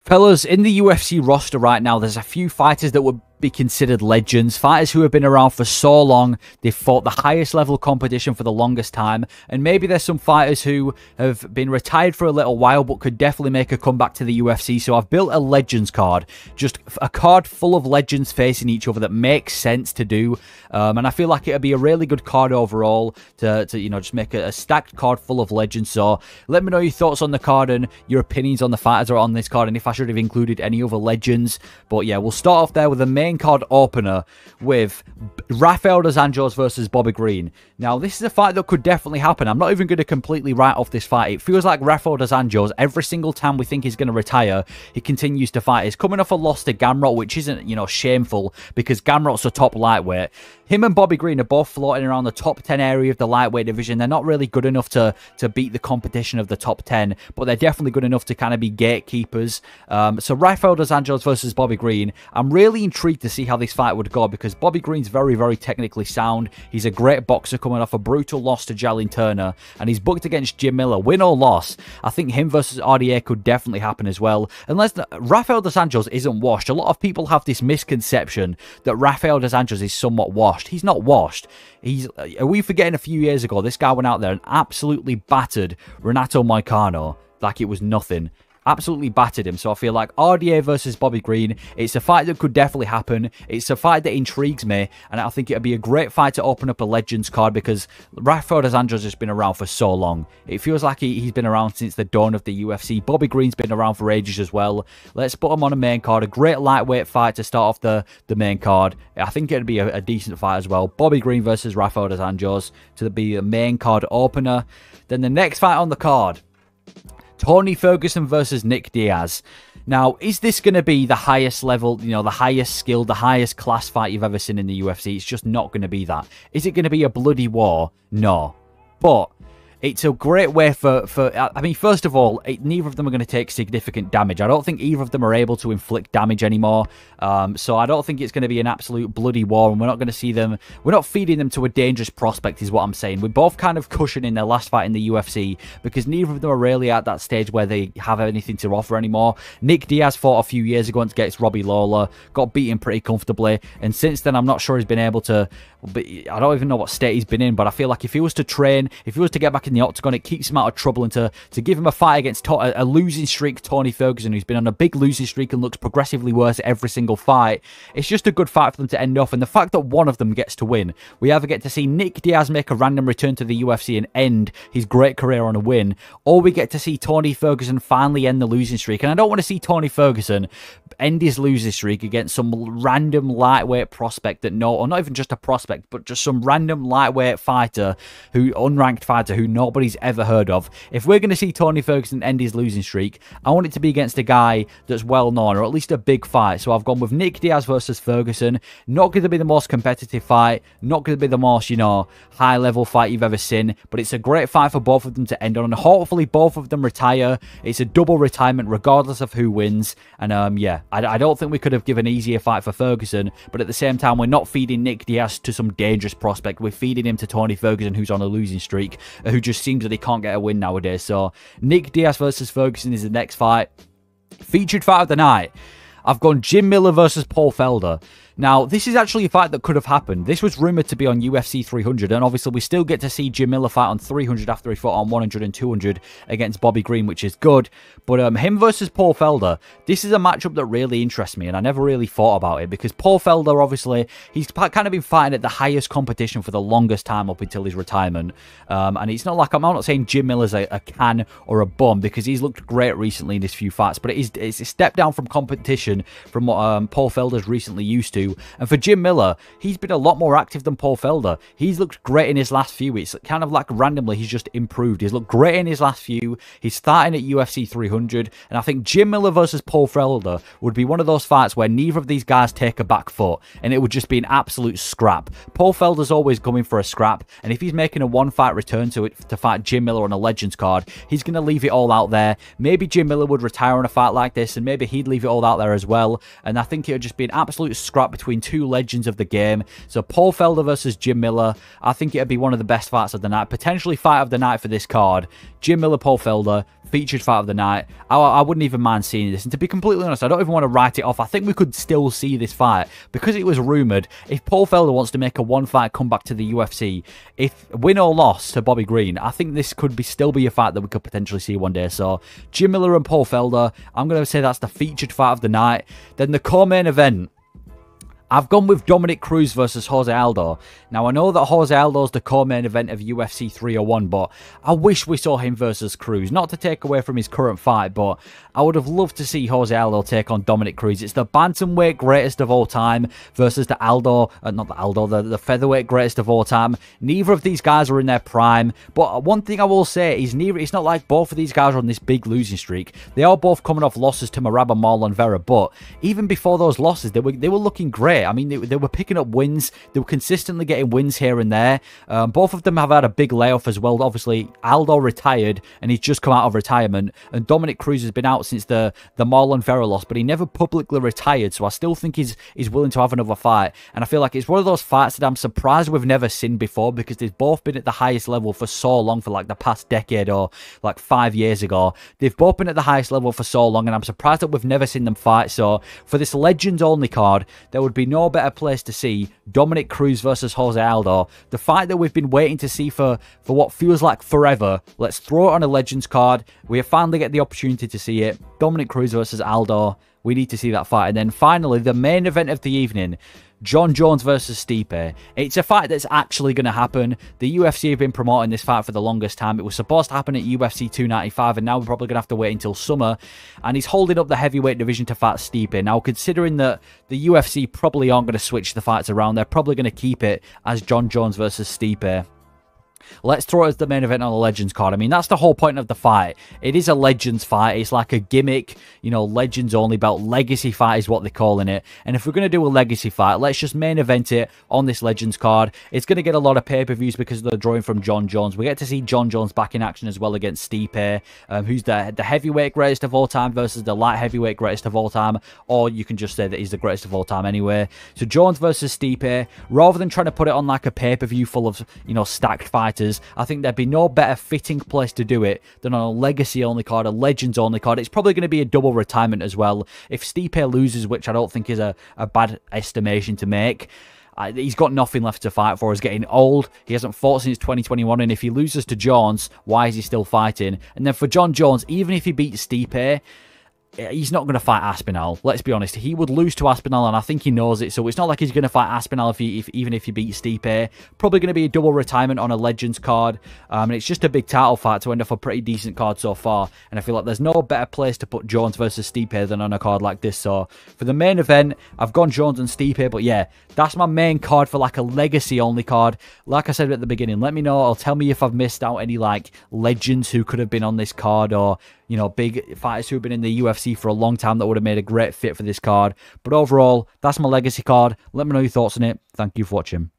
Fellas, in the UFC roster right now, there's a few fighters that would be considered legends. Fighters who have been around for so long, they've fought the highest level competition for the longest time. And maybe there's some fighters who have been retired for a little while, but could definitely make a comeback to the UFC. So I've built a legends card, just a card full of legends facing each other that makes sense to do. And I feel like it'd be a really good card overall to you know, just make a stacked card full of legends. So let me know your thoughts on the card and your opinions on the fighters that are on this card, and if I should have included any other legends. But yeah, we'll start off there with the main card opener with Rafael dos Anjos versus Bobby Green. Now, this is a fight that could definitely happen. I'm not even going to completely write off this fight. It feels like Rafael dos Anjos, every single time we think he's going to retire, he continues to fight. He's coming off a loss to Gamrot, which isn't, you know, shameful, because Gamrot's a top lightweight. Him and Bobby Green are both floating around the top 10 area of the lightweight division. They're not really good enough to beat the competition of the top 10, but they're definitely good enough to kind of be gatekeepers. So Rafael dos Anjos versus Bobby Green. I'm really intrigued to see how this fight would go, because Bobby Green's very, very technically sound. He's a great boxer coming off a brutal loss to Jalen Turner, and he's booked against Jim Miller. Win or loss, I think him versus RDA could definitely happen as well. Unless Rafael dos Anjos isn't washed. A lot of people have this misconception that Rafael dos Anjos is somewhat washed. He's not washed. Are we forgetting a few years ago, this guy went out there and absolutely battered Renato Moicano like it was nothing. Absolutely battered him. So I feel like RDA versus Bobby Green, it's a fight that could definitely happen. It's a fight that intrigues me, and I think it'd be a great fight to open up a Legends card, because Rafael dos Anjos has been around for so long. It feels like he's been around since the dawn of the UFC. Bobby Green's been around for ages as well. Let's put him on a main card. A great lightweight fight to start off the main card. I think it'd be a decent fight as well. Bobby Green versus Rafael dos Anjos to be a main card opener. Then the next fight on the card, Tony Ferguson versus Nick Diaz. Now, is this going to be the highest level, you know, the highest skill, the highest class fight you've ever seen in the UFC? It's just not going to be that. Is it going to be a bloody war? No. But it's a great way I mean, first of all, neither of them are going to take significant damage. I don't think either of them are able to inflict damage anymore. So I don't think it's going to be an absolute bloody war, and we're not going to see them. We're not feeding them to a dangerous prospect, is what I'm saying. We're both kind of cushioning their last fight in the UFC, because neither of them are really at that stage where they have anything to offer anymore. Nick Diaz fought a few years ago against Robbie Lawler, got beaten pretty comfortably, and since then I'm not sure he's been able to. I don't even know what state he's been in, but I feel like if he was to train, if he was to get back in the octagon, it keeps him out of trouble. And to give him a fight against a losing streak Tony Ferguson, who's been on a big losing streak and looks progressively worse every single fight, it's just a good fight for them to end off. And the fact that one of them gets to win, we either get to see Nick Diaz make a random return to the UFC and end his great career on a win, or we get to see Tony Ferguson finally end the losing streak. And I don't want to see Tony Ferguson end his losing streak against some random lightweight prospect that or not even just a prospect, but just some random lightweight fighter, unranked fighter who nobody's ever heard of. If we're going to see Tony Ferguson end his losing streak, I want it to be against a guy that's well known, or at least a big fight. So I've gone with Nick Diaz versus Ferguson. Not going to be the most competitive fight, not going to be the most, you know, high level fight you've ever seen, but it's a great fight for both of them to end on, and hopefully both of them retire. It's a double retirement regardless of who wins. And yeah, I don't think we could have given an easier fight for Ferguson, but at the same time, we're not feeding Nick Diaz to some dangerous prospect. We're feeding him to Tony Ferguson, who's on a losing streak, who just seems that he can't get a win nowadays. So Nick Diaz versus Ferguson is the next fight. Featured fight of the night, I've gone Jim Miller versus Paul Felder. Now, this is actually a fight that could have happened. This was rumoured to be on UFC 300, and obviously we still get to see Jim Miller fight on 300 after he fought on 100 and 200 against Bobby Green, which is good. But him versus Paul Felder, this is a matchup that really interests me, and I never really thought about it, because Paul Felder, obviously, he's kind of been fighting at the highest competition for the longest time up until his retirement. And it's not like, I'm not saying Jim Miller's a can or a bum, because he's looked great recently in his few fights, but it's a step down from competition from what Paul Felder's recently used to. And for Jim Miller, he's been a lot more active than Paul Felder. He's looked great in his last few. It's kind of like randomly he's just improved. He's looked great in his last few. He's starting at UFC 300. And I think Jim Miller versus Paul Felder would be one of those fights where neither of these guys take a back foot, and it would just be an absolute scrap. Paul Felder's always coming for a scrap, and if he's making a one-fight return to fight Jim Miller on a Legends card, he's going to leave it all out there. Maybe Jim Miller would retire on a fight like this, and maybe he'd leave it all out there as well. And I think it would just be an absolute scrap between two legends of the game. So Paul Felder versus Jim Miller. I think it'd be one of the best fights of the night. Potentially fight of the night for this card. Jim Miller, Paul Felder. Featured fight of the night. I wouldn't even mind seeing this. And to be completely honest, I don't even want to write it off. I think we could still see this fight. Because it was rumoured, if Paul Felder wants to make a one-fight comeback to the UFC, if win or loss to Bobby Green, I think this could still be a fight that we could potentially see one day. So, Jim Miller and Paul Felder, I'm going to say that's the featured fight of the night. Then the co-main event, I've gone with Dominick Cruz versus Jose Aldo. Now, I know that Jose Aldo's the co-main event of UFC 301, but I wish we saw him versus Cruz. Not to take away from his current fight, but I would have loved to see Jose Aldo take on Dominick Cruz. It's the bantamweight greatest of all time versus the the featherweight greatest of all time. Neither of these guys are in their prime, but one thing I will say is it's not like both of these guys are on this big losing streak. They are both coming off losses to Maraba, Marlon Vera, but even before those losses, they were looking great. I mean, they were picking up wins. They were consistently getting wins here and there. Both of them have had a big layoff as well. Obviously, Aldo retired, and he's just come out of retirement. And Dominick Cruz has been out since the Marlon Vera loss, but he never publicly retired. So I still think he's willing to have another fight. And I feel like it's one of those fights that I'm surprised we've never seen before, because they've both been at the highest level for so long, for like the past decade or like 5 years ago. They've both been at the highest level for so long, and I'm surprised that we've never seen them fight. So for this Legends only card, there would be no better place to see Dominick Cruz versus Jose Aldo, the fight that we've been waiting to see for what feels like forever. Let's throw it on a Legends card. We finally get the opportunity to see it. Dominick Cruz versus Aldo. We need to see that fight. And then finally, the main event of the evening, Jon Jones versus Stipe. It's a fight that's actually going to happen. The UFC have been promoting this fight for the longest time. It was supposed to happen at UFC 295, and now we're probably going to have to wait until summer. And he's holding up the heavyweight division to fight Stipe. Now, considering that the UFC probably aren't going to switch the fights around, they're probably going to keep it as Jon Jones versus Stipe. Let's throw it as the main event on the Legends card. I mean, that's the whole point of the fight. It is a Legends fight. It's like a gimmick, you know, Legends only belt. Legacy fight is what they're calling it. And if we're going to do a Legacy fight, let's just main event it on this Legends card. It's going to get a lot of pay-per-views because they're drawing from Jon Jones. We get to see Jon Jones back in action as well against Stipe, who's the heavyweight greatest of all time versus the light heavyweight greatest of all time. Or you can just say that he's the greatest of all time anyway. So Jones versus Stipe, rather than trying to put it on like a pay-per-view full of, you know, stacked fighters, I think there'd be no better fitting place to do it than on a Legacy only card, a Legends only card. It's probably going to be a double retirement as well. If Stipe loses, which I don't think is a bad estimation to make, he's got nothing left to fight for. He's getting old. He hasn't fought since 2021. And if he loses to Jones, why is he still fighting? And then for Jon Jones, even if he beats Stipe, he's not going to fight Aspinall. Let's be honest. He would lose to Aspinall, and I think he knows it. So it's not like he's going to fight Aspinall even if he beats Stipe. Probably going to be a double retirement on a Legends card. And it's just a big title fight to end off a pretty decent card so far. And I feel like there's no better place to put Jones versus Stipe than on a card like this. So for the main event, I've gone Jones and Stipe. But yeah, that's my main card for like a Legacy only card. Like I said at the beginning, let me know or tell me if I've missed out any like Legends who could have been on this card, or, you know, big fighters who have been in the UFC for a long time that would have made a great fit for this card. But overall, that's my Legacy card. Let me know your thoughts on it. Thank you for watching.